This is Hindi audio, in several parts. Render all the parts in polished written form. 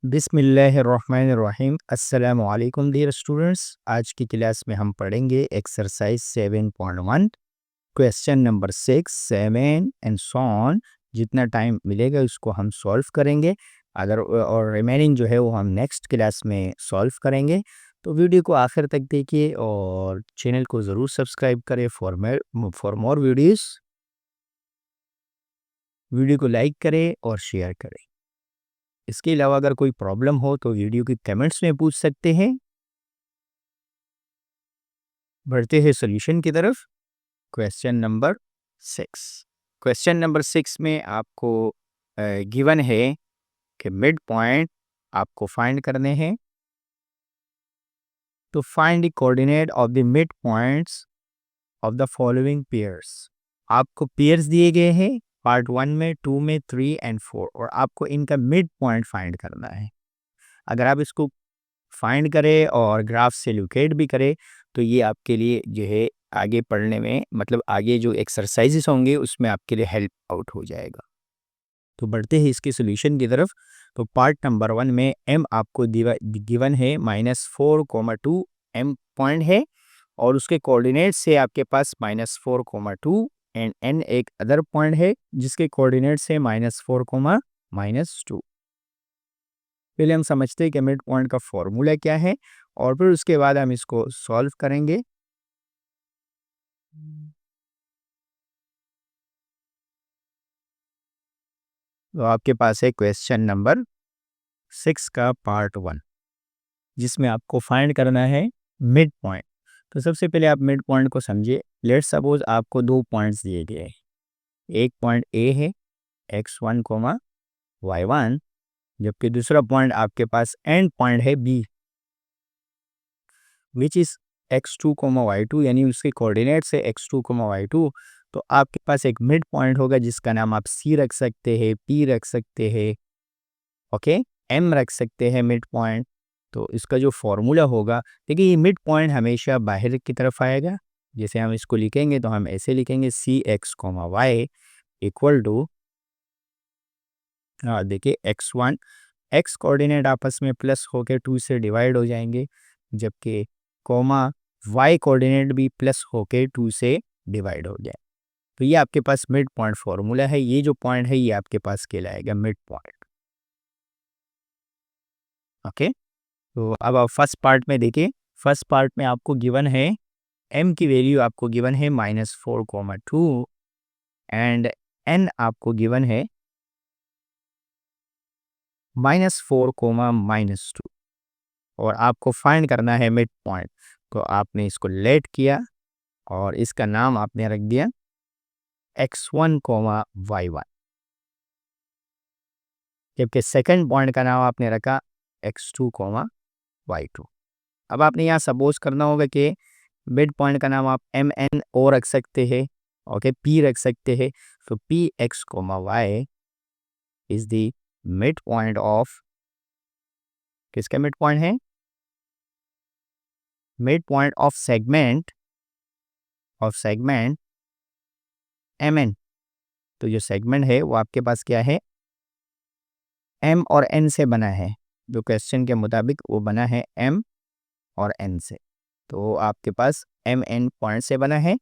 बिस्मिल्लाहिर्रहमानिर्रहीम। अस्सलामु अलैकुम डियर स्टूडेंट्स। आज की क्लास में हम पढ़ेंगे exercise 7.1 question number 6, 7 and so on. जितना टाइम मिलेगा उसको हम सॉल्व करेंगे। अगर और रिमेनिंग जो है वो हम नेक्स्ट क्लास में सॉल्व करेंगे। तो वीडियो को आखिर तक देखिए और चैनल को ज़रूर सब्सक्राइब करें फॉर मोर वीडियोस। वीडियो को लाइक करें और शेयर करें। इसके अलावा अगर कोई प्रॉब्लम हो तो वीडियो के कमेंट्स में पूछ सकते हैं। बढ़ते हैं सॉल्यूशन की तरफ। Question number 6। क्वेश्चन नंबर 6 में आपको गिवन है कि मिड पॉइंट आपको फाइंड करने हैं। तो find the coordinate of the mid points of the following pairs. आपको पेयर्स दिए गए हैं पार्ट 1 में, 2 में, 3 एंड 4, और आपको इनका मिड पॉइंट फाइंड करना है। अगर आप इसको फाइंड करें और ग्राफ से लोकेट भी करें तो ये आपके लिए जो है आगे पढ़ने में, मतलब आगे जो एक्सरसाइजेस होंगे उसमें आपके लिए हेल्प आउट हो जाएगा। तो बढ़ते हैं इसके सोल्यूशन की तरफ। तो पार्ट नंबर 1 में m आपको गिवन है -4,2 m पॉइंट है, और उसके कोऑर्डिनेट से आपके पास -4,2 एंड n एक अदर पॉइंट है जिसके कोऑर्डिनेट से -4, -2। पहले हम समझते हैं कि मिड पॉइंट का फॉर्मूला क्या है और फिर उसके बाद हम इसको सॉल्व करेंगे। तो आपके पास है क्वेश्चन नंबर 6 का पार्ट 1, जिसमें आपको फाइंड करना है मिड पॉइंट। तो सबसे पहले आप मिड पॉइंट को समझिए। लेट्स सपोज आपको दो पॉइंट्स दिए गए हैं। एक पॉइंट ए है x1, y1, जबकि दूसरा पॉइंट आपके पास एंड पॉइंट है B which is x2, y2, यानी उसके कोऑर्डिनेट से x2, y2। तो आपके पास एक मिड पॉइंट होगा जिसका नाम आप c रख सकते हैं, p रख सकते हैं, ओके, m रख सकते हैं मिड पॉइंट। तो इसका जो फॉर्मूला होगा, देखिए ये मिड पॉइंट हमेशा बाहर की तरफ आएगा। जैसे हम इसको लिखेंगे तो हम ऐसे लिखेंगे cx, y इक्वल टू, देखिए x1, x कोऑर्डिनेट आपस में प्लस होकर 2 से डिवाइड हो जाएंगे, जबकि कॉमा y कोऑर्डिनेट भी प्लस होकर 2 से डिवाइड हो जाए। तो ये आपके पास मिड पॉइंट फॉर्मूला है। ये जो पॉइंट है ये आपके पास कहलाएगा मिड पॉइंट, ओके। तो अब आप फर्स्ट पार्ट में देखिए। फर्स्ट पार्ट में आपको गिवन है m की वैल्यू आपको गिवन है -4,2 एंड n आपको गिवन है -4, -2, और आपको फाइंड करना है मिड पॉइंट। तो आपने इसको लेट किया और इसका नाम आपने रख दिया x1, y1, जबकि सेकंड पॉइंट का नाम आपने रखा x2, y2। अब आपने यहाँ सपोज करना होगा कि मिड पॉइंट का नाम आप एम एन ओ रख सकते हैं, ओके, p रख सकते हैं। तो p x, y is the midpoint of, किसका मिड पॉइंट है? Midpoint of segment M N. तो जो सेगमेंट है वो आपके पास क्या है? m और n से बना है। जो क्वेश्चन के मुताबिक वो बना है m और n से। तो आपके पास एम एन पॉइंट से बना है।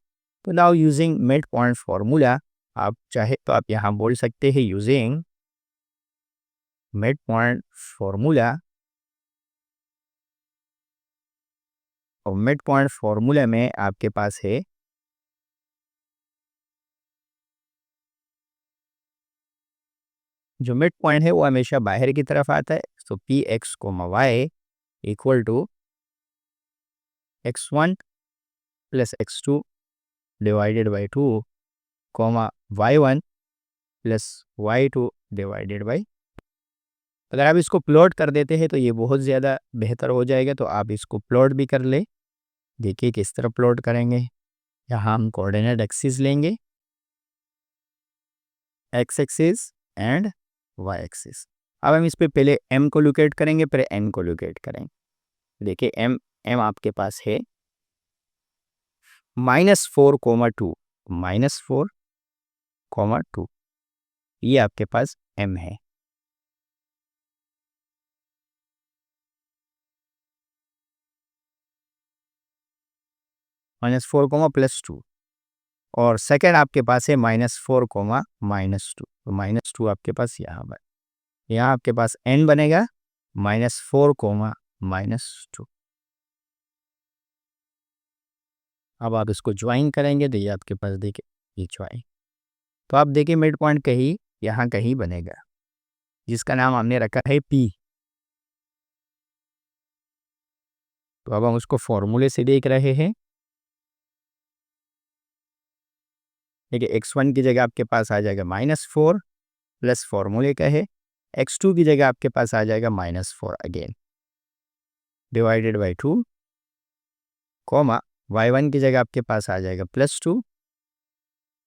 तो now using midpoint formula, आप चाहे तो आप यहाँ बोल सकते हैं यूजिंग मिड पॉइंट फॉर्मूला। और मिड पॉइंट फॉर्मूला में आपके पास है जो मिड पॉइंट है वो हमेशा बाहर की तरफ आता है। तो P X, y equal to x1 plus x2 divided by 2, y1 plus y2 divided by. अगर आप इसको प्लॉट कर देते हैं तो ये बहुत ज़्यादा बेहतर हो जाएगा। तो आप इसको प्लॉट भी कर ले। देखिए किस तरह प्लॉट करेंगे। यहाँ हम कोऑर्डिनेट एक्सिस लेंगे, X axis and Y axis. अब हम इस पे पहले m को लोकेट करेंगे, फिर n को लोकेट करेंगे। देखिए m आपके पास है -4,2, -4,2, ये आपके पास m है। -4, +2, और सेकेंड आपके पास है -4, -2, तो -2 आपके पास यहाँ पर, यहाँ आपके पास n बनेगा -4, -2। अब आप इसको ज्वाइन करेंगे तो ये आपके पास देखिए ये ज्वाइन, तो आप देखिए मिड पॉइंट कहीं यहाँ कहीं बनेगा, जिसका नाम हमने रखा है P। तो अब हम उसको फॉर्मूले से देख रहे हैं। देखिए x1 की जगह आपके पास आ जाएगा -4 प्लस फॉर्मूले का है, x2 की जगह आपके पास आ जाएगा -4 again divided by 2, comma y1 की जगह आपके पास आ जाएगा +2,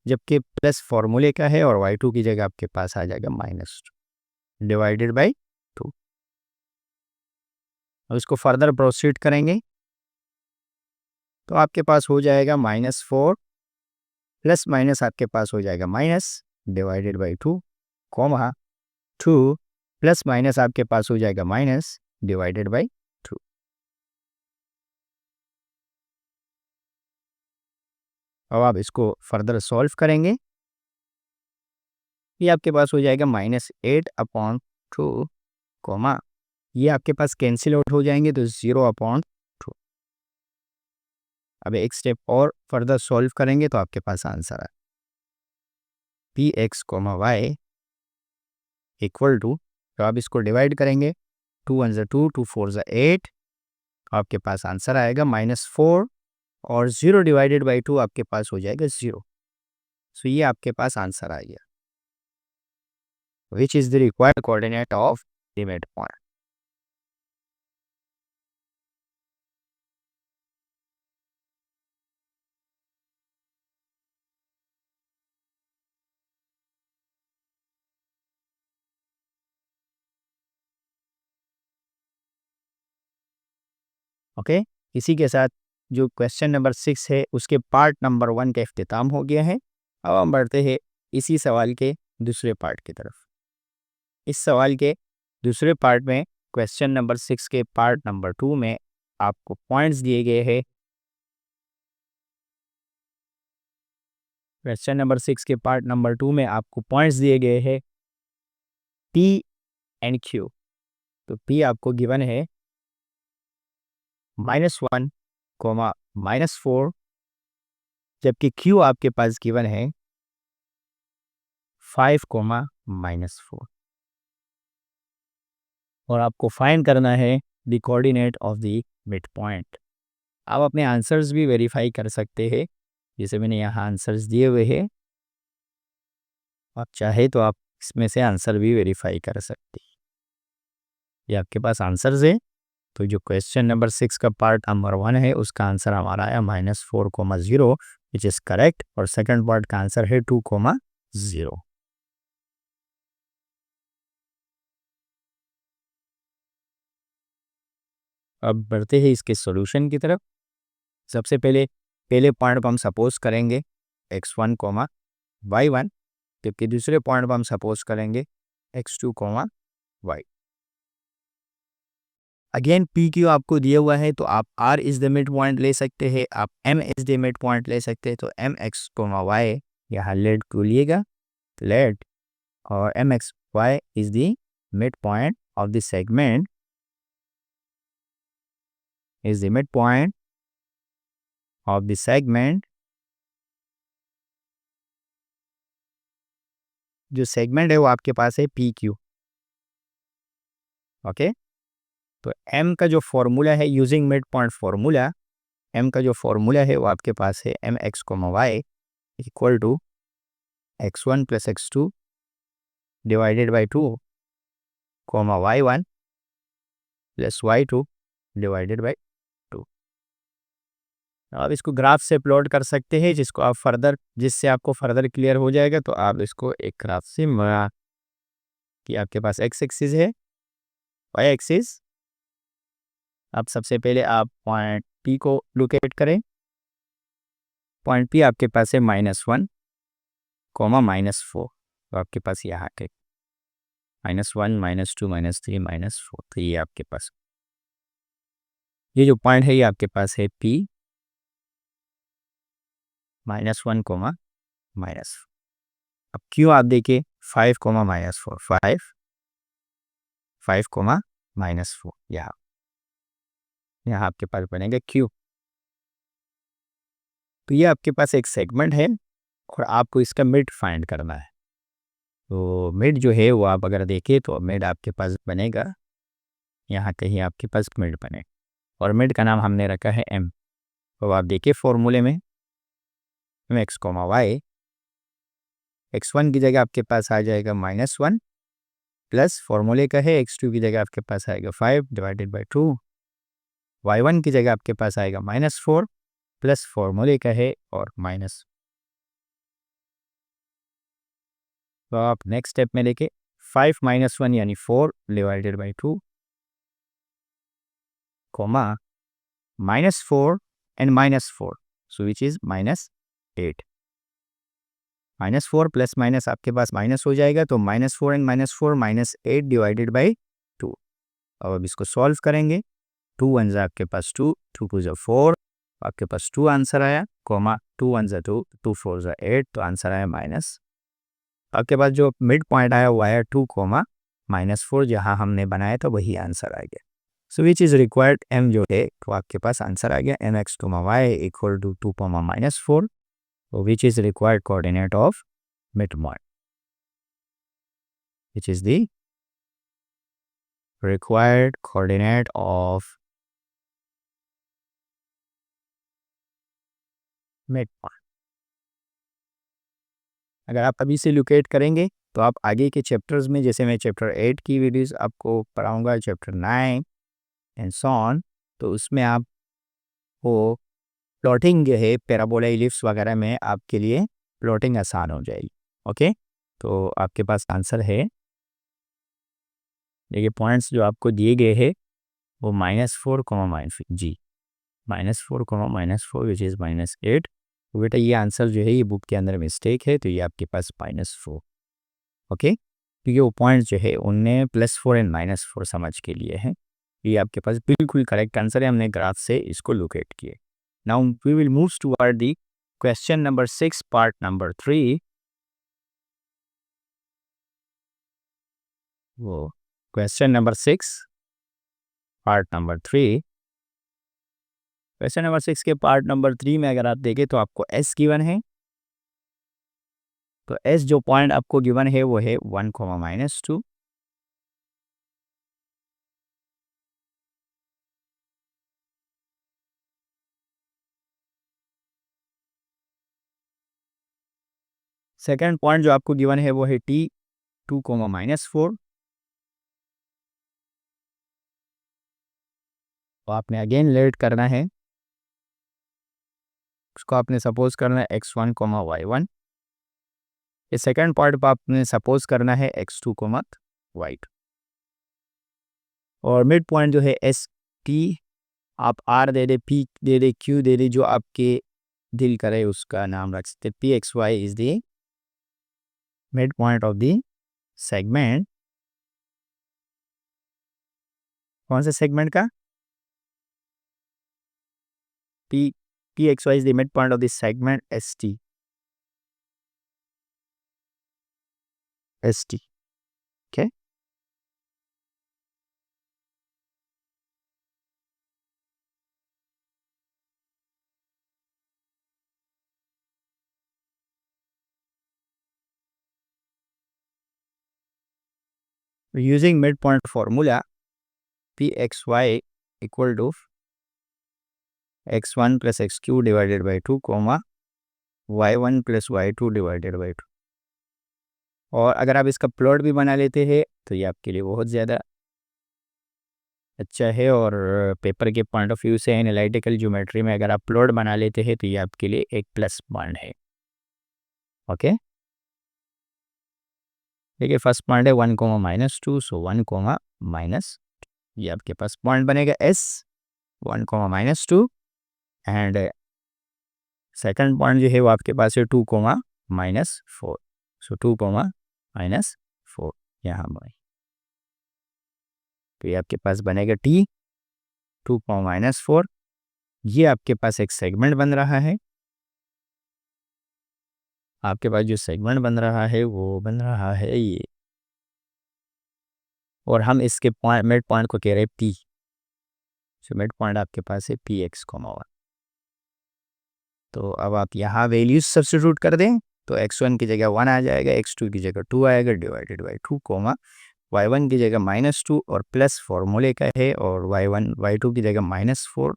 जबकि प्लस फॉर्मूले का है, और y2 की जगह आपके पास आ जाएगा -2 डिवाइडेड बाई 2। अब इसको फर्दर प्रोसीड करेंगे तो आपके पास हो जाएगा -4 प्लस माइनस आपके पास हो जाएगा minus divided by 2, comma 2 plus minus आपके पास हो जाएगा माइनस डिवाइडेड बाई 2। अब आप इसको फर्दर सॉल्व करेंगे, ये आपके पास हो जाएगा -8/2, कॉमा ये आपके पास कैंसिल आउट हो जाएंगे तो 0/2। अब एक स्टेप और फर्दर सॉल्व करेंगे तो आपके पास आंसर है px, y इक्वल टू, तो आप इसको डिवाइड करेंगे, 2 1 2, 2 4 8, आपके पास आंसर आएगा -4, और 0 डिवाइडेड बाई 2 आपके पास हो जाएगा 0। सो ये आपके पास आंसर आ गया, which is the required coordinate of the mid point. Okay, इसी के साथ जो क्वेश्चन नंबर 6 है उसके पार्ट नंबर 1 का इख्तिताम हो गया है। अब हम बढ़ते हैं इसी सवाल के दूसरे पार्ट की तरफ। इस सवाल के दूसरे पार्ट में क्वेश्चन नंबर 6 के पार्ट नंबर 2 में आपको पॉइंट्स दिए गए हैं। क्वेश्चन नंबर 6 के पार्ट नंबर 2 में आपको पॉइंट्स दिए गए हैं P एंड Q। तो P आपको गिवन है -1, -4, जबकि Q आपके पास गिवन है 5, -4, और आपको फाइंड करना है the coordinate of the mid point. आप अपने आंसर्स भी वेरीफाई कर सकते हैं, जैसे मैंने यहाँ आंसर्स दिए हुए हैं, आप चाहे तो आप इसमें से आंसर भी वेरीफाई कर सकते हैं। ये आपके पास आंसर्स है, तो जो क्वेश्चन नंबर 6 का पार्ट नंबर 1 है उसका आंसर हमारा आया -4, 0 विच इज़ करेक्ट, और सेकंड पार्ट का आंसर है 2, 0। अब बढ़ते हैं इसके सॉल्यूशन की तरफ। सबसे पहले पॉइंट को हम सपोज करेंगे x1, y1, जबकि दूसरे पॉइंट को हम सपोज करेंगे x2, y। Again P Q आपको दिया हुआ है, तो आप r is the midpoint ले सकते हैं, आप m is the midpoint ले सकते हैं। तो एम एक्स y यहाँ लेट को लिएगा, लेट, और M X Y is the midpoint of the segment, is the midpoint of the segment, जो सेगमेंट है वो आपके पास है पी क्यू। ओके, तो m का जो फॉर्मूला है using midpoint formula, m का जो फॉर्मूला है वो आपके पास है M X Y equal to x1 plus x2 divided by 2, y1 plus y2 divided by 2। आप इसको ग्राफ से प्लॉट कर सकते हैं, जिससे आपको फर्दर क्लियर हो जाएगा। तो आप इसको एक ग्राफ से कि आपके पास x एक्सिस है, y एक्सिस। अब सबसे पहले आप पॉइंट P को लोकेट करें। पॉइंट P आपके पास है -1, -4, तो आपके पास यहाँ के -1, -2, -3, -4, तो ये आपके पास, ये जो पॉइंट है ये आपके पास है P। -1 कोमा -4। अब क्यू आप देखिए 5 कोमा -4, 5 कोमा -4, यहाँ यहाँ आपके पास बनेगा क्यू। तो ये आपके पास एक सेगमेंट है और आपको इसका मिड फाइंड करना है। तो मिड जो है वो आप अगर देखें तो मिड आपके पास बनेगा, यहाँ कहीं आपके पास मिड बने, और मिड का नाम हमने रखा है m। तो आप देखिए फॉर्मूले में x कोमा y, x1 की जगह आपके पास आ जाएगा -1 प्लस फॉर्मूले का है x2 की जगह आपके पास आएगा 5 डिवाइडेड बाई 2, y1 की जगह आपके पास आएगा -4 प्लस फॉर्मूले का है और माइनस। तो आप नेक्स्ट स्टेप में लेके 5 -1 यानी 4 divided by 2 comma -4 and -4, so which is -8। -4 plus minus आपके पास माइनस हो जाएगा, तो -4 एंड -4 -8 डिवाइडेड बाई 2। अब इसको सॉल्व करेंगे, 2 1 आपके पास 2, 2 2 4, आपके पास 2 आंसर आया, कोमा 2 1 2, 2 4 8, तो आंसर आया माइनस। आपके पास जो मिड पॉइंट आया वो आया 2 कोमा -4, जहाँ हमने बनाया था वही आंसर आ गया। सो विच इज़ रिक्वायर्ड m जो है, तो आपके पास आंसर आ गया mx y equal to 2 comma -4, which is required coordinate of midpoint, which is the required coordinate of midpoint। अगर आप अभी से लोकेट करेंगे तो आप आगे के चैप्टर्स में, जैसे मैं चैप्टर 8 की वीडियोस आपको पढ़ाऊंगा, चैप्टर 9 एंड सो ऑन, तो उसमें आपको प्लॉटिंग जो है पैराबोला इलिप्स वगैरह में आपके लिए प्लॉटिंग आसान हो जाएगी। ओके, तो आपके पास आंसर है, देखिए पॉइंट्स जो आपको दिए गए हैं वो -4 जी, -4 -4 विच इज़ -8। तो बेटा ये आंसर जो है ये बुक के अंदर मिस्टेक है, तो ये आपके पास -4। ओके, क्योंकि वो पॉइंट जो है उनने +4 एंड -4 समझ के लिए हैं। ये आपके पास बिल्कुल करेक्ट आंसर है, हमने ग्राफ से इसको लोकेट किए। Now we will move toward the question number 6 part number 3। वो question number 6 part number 3। Question number 6 के पार्ट नंबर 3 में अगर आप देखें तो आपको एस गिवन है। तो एस जो पॉइंट आपको गिवन है वो है 1 -2। सेकेंड पॉइंट जो आपको गिवन है वो है टी 2 -4। तो आपने अगेन लेट करना है, उसको आपने सपोज करना है x1 y1। ये सेकेंड पॉइंट पर आपने सपोज करना है x2 y2। और मिड पॉइंट जो है एस टी, आप आर दे दे, पी दे दे, क्यू दे दे, जो आपके दिल करे उसका नाम रख सकते। P X Y is the midpoint of the segment. कौन से सेगमेंट का? P P X Y is the midpoint of the segment S T, S T. Okay, using midpoint formula, P X Y equal to x1 plus x2 divided by 2 coma y1 plus y2 divided by 2। और अगर आप इसका प्लॉट भी बना लेते हैं तो ये आपके लिए बहुत ज़्यादा अच्छा है। और पेपर के पॉइंट ऑफ व्यू से एनालिटिकल ज्योमेट्री में अगर आप प्लॉट बना लेते हैं तो ये आपके लिए एक प्लस पॉइंट है। ओके, देखिए फर्स्ट पॉइंट है 1 -2, सो 1 माइनस, ये आपके पास पॉइंट बनेगा एस 1 -2। एंड सेकंड पॉइंट जो है वो आपके पास है 2 -4, सो 2 -4 यहाँ पर। तो ये आपके पास बनेगा टी 2 -4। ये आपके पास एक सेगमेंट बन रहा है। आपके पास जो सेगमेंट बन रहा है वो बन रहा है ये, और हम इसके मिड पॉइंट को कह रहे हैं पी। तो मिड पॉइंट आपके पास है पी एक्स कोमा वन। तो अब आप यहाँ वैल्यूज सब्स्टिट्यूट कर दें, तो x1 की जगह 1 आ जाएगा, x2 की जगह 2 आएगा डिवाइडेड बाई 2 कोमा y1 की जगह -2 और प्लस फॉर्मूले का है, और y2 की जगह -4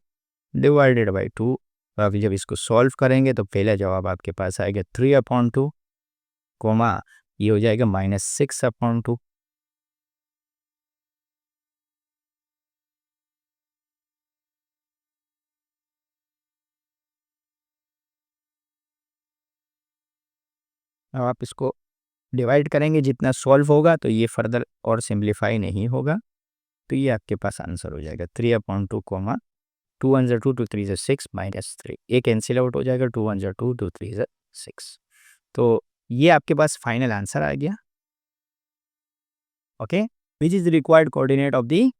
डिवाइडेड बाई 2। अब जब इसको सॉल्व करेंगे तो पहला जवाब आपके पास आएगा 3/2 कोमा ये हो जाएगा -6/2। अब आप इसको डिवाइड करेंगे, जितना सॉल्व होगा तो ये फर्दर और सिंप्लीफाई नहीं होगा, तो ये आपके पास आंसर हो जाएगा 3/2 कोमा 2 1 2 2 3 6 -3। ये कैंसिल आउट हो जाएगा, 2 1 2 2 3 6। तो ये आपके पास फाइनल आंसर आ गया। Okay, which is required coordinate of the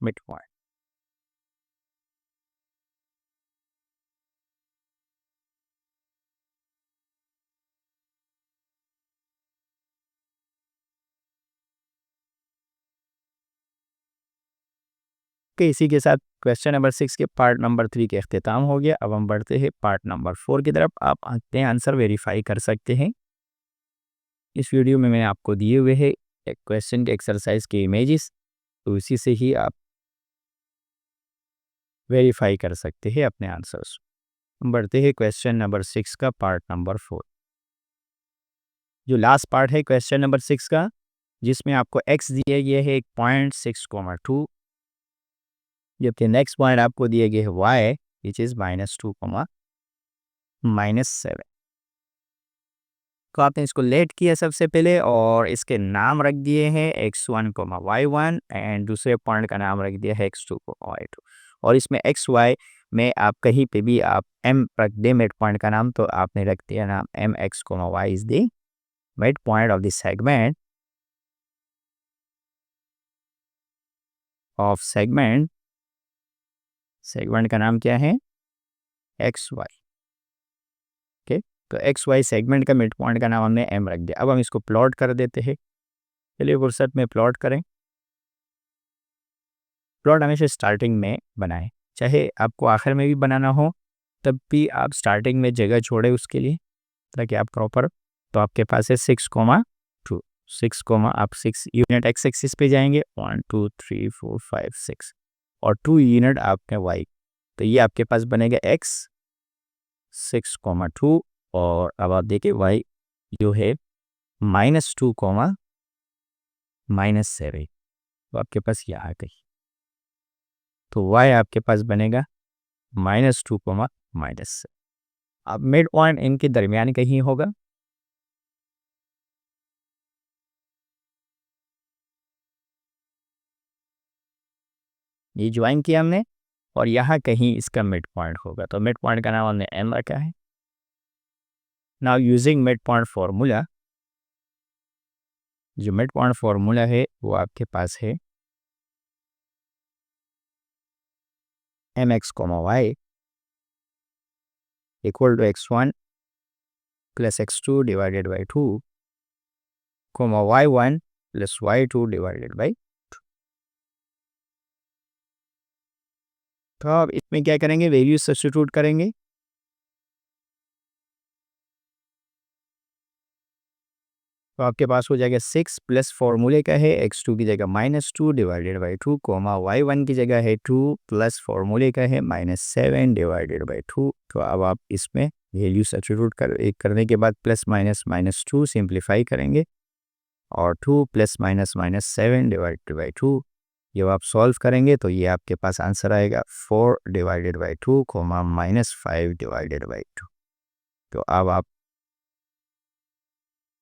mid point. Okay, इसी के साथ क्वेश्चन नंबर 6 के पार्ट नंबर 3 के अख्तिताम हो गया। अब हम बढ़ते हैं पार्ट नंबर 4 की तरफ। आप अपने आंसर वेरीफाई कर सकते हैं। इस वीडियो में मैंने आपको दिए हुए हैं एक क्वेश्चन के एक्सरसाइज के इमेजेस, तो इसी से ही आप वेरीफाई कर सकते हैं अपने आंसर्स। हम बढ़ते हैं क्वेश्चन नंबर 6 का पार्ट नंबर 4, जो लास्ट पार्ट है क्वेश्चन नंबर 6 का, जिसमें आपको x दिए गए है 0.6,2, जबकि नेक्स्ट पॉइंट आपको दिए गए है y विच इज़ -2, -7। तो आपने इसको लेट किया सबसे पहले, और इसके नाम रख दिए हैं x1, y1, एंड दूसरे पॉइंट का नाम रख दिया है x2, y2। और इसमें x y में आप कहीं पे भी आप m रख दें मिड पॉइंट का नाम, तो आपने रख दिया नाम mx, y is the midpoint of the segment segment का नाम क्या है, एक्स वाई। ओके, तो एक्स वाई सेगमेंट का मिड पॉइंट का नाम हमने एम रख दिया। अब हम इसको प्लॉट कर देते हैं। चलिए फुर्सत में प्लॉट करें। प्लॉट हमेशा स्टार्टिंग में बनाएं, चाहे आपको आखिर में भी बनाना हो तब भी आप स्टार्टिंग में जगह छोड़े उसके लिए, ताकि आप प्रॉपर। तो आपके पास है 6,2, 6, आप 6 यूनिट एक्स एक्सिस पे जाएंगे, 1 2 3 4 5 6, और 2 यूनिट आपके वाई। तो ये आपके पास बनेगा एक्स 6,2, और अब आप देखिए वाई जो है -2, -7, तो आपके पास यहाँ कहीं, तो वाई आपके पास बनेगा -2, -7। अब मिड पॉइंट इनके दरमियान कहीं होगा। ये ज्वाइन किया हमने, और यहाँ कहीं इसका मिड पॉइंट होगा, तो मिड पॉइंट का नाम हमने एम रखा है। Now using midpoint formula, जो मिड पॉइंट फार्मूला है वो आपके पास है mx, y equal to x1 plus x2 divided by 2, y1 plus y2 divided by. तो अब इसमें क्या करेंगे, वैल्यूज सब्स्टिट्यूट करेंगे। तो आपके पास हो जाएगा 6 प्लस फॉर्मूले का है x2 की जगह -2 डिवाइडेड बाई 2, y1 की जगह है 2 प्लस फॉर्मूले का है -7 डिवाइडेड बाई 2। तो अब आप इसमें वैल्यू सब्स्टिट्यूट करने के बाद प्लस माइनस -2 सिंप्लीफाई करेंगे, और 2 प्लस -7 डिवाइडेड बाई 2, जब आप सॉल्व करेंगे तो ये आपके पास आंसर आएगा 4 डिवाइडेड बाई 2, -5 डिवाइडेड बाई 2। तो अब आप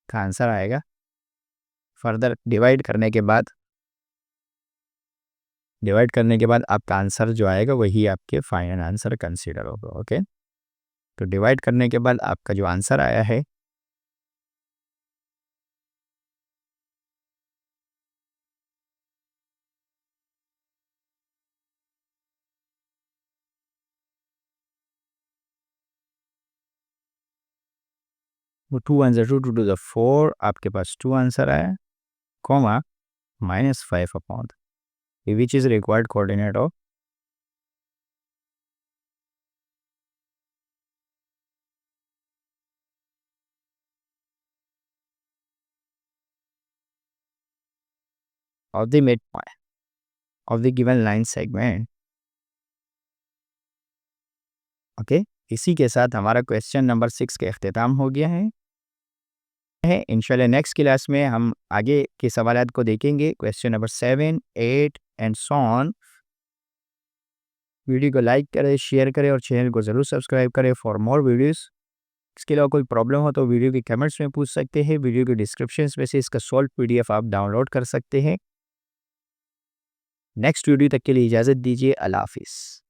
का आंसर आएगा, फर्दर डिवाइड करने के बाद आपका आंसर जो आएगा वही आपके फाइनल आंसर कंसीडर होगा। ओके, तो डिवाइड करने के बाद आपका जो आंसर आया है, 2 1 2 2 टू द 4 आपके पास 2 आंसर आया, comma -5 upon which is required coordinate of the midpoint of the given line segment. Okay, इसी के साथ हमारा क्वेश्चन नंबर 6 का इख्तिताम हो गया है। इंशाल्लाह नेक्स्ट क्लास में हम आगे के सवालात को देखेंगे, question number 7 8 and so on. Video को लाइक करें, शेयर करें और चैनल को ज़रूर सब्सक्राइब करें फॉर मोर वीडियोस। इसके अलावा कोई प्रॉब्लम हो तो वीडियो के कमेंट्स में पूछ सकते हैं, वीडियो के डिस्क्रिप्शन में से इसका सॉल्व PDF आप डाउनलोड कर सकते हैं। नेक्स्ट वीडियो तक के लिए इजाज़त दीजिए, अल्लाह हाफिज़।